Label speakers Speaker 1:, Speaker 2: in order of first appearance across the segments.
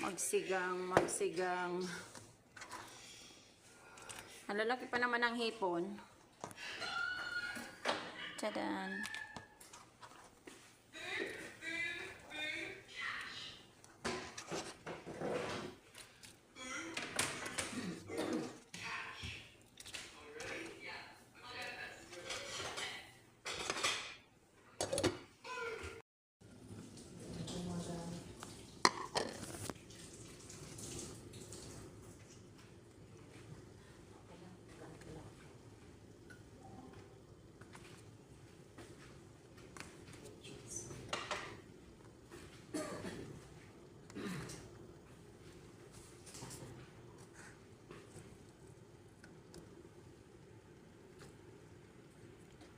Speaker 1: Magsigang. Ang lalaki pa naman ng hipon. Tadaan.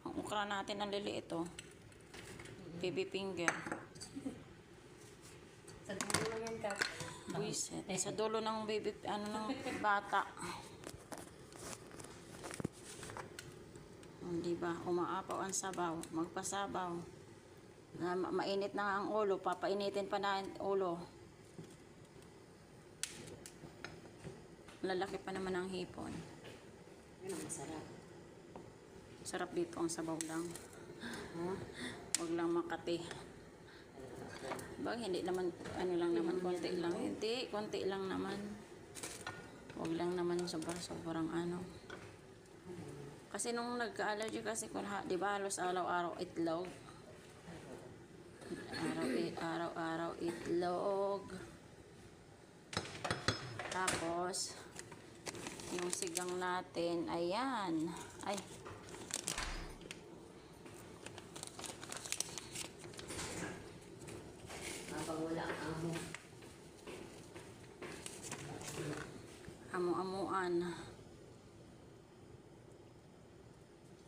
Speaker 1: Ang ukra natin ang liliit oh. Baby finger.
Speaker 2: Sa dulo lang yan ka.
Speaker 1: Buisit. Sa dulo ng baby, ng bata. Diba? Umaapaw ang sabaw. Magpasabaw. Mainit na nga ang ulo. Papainitin pa na ang ulo. Lalaki pa naman ang hipon.
Speaker 2: Yun ang masarap.
Speaker 1: Sarap dito ang sabaw lang.
Speaker 2: Huh?
Speaker 1: Huwag lang makati. Hindi naman, lang naman, konti lang. Hindi, konti lang naman. Huwag lang naman sobrang ano. Kasi nung nagka-allergy kasi ko, di ba, halos araw-araw itlog. Araw-araw itlog. Tapos, yung sigang natin, ayan. Ay.
Speaker 2: Kapag wala ang amo.
Speaker 1: Amu-amuan.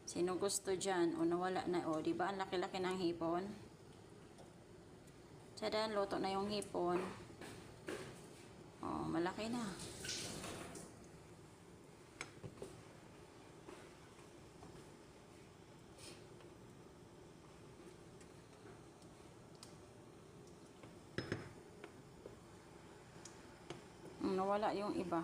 Speaker 1: Sino gusto dyan? O nawala na. O, diba ang laki-laki ng hipon? Tsadan, luto na yung hipon. O, malaki na. Nawala yung iba.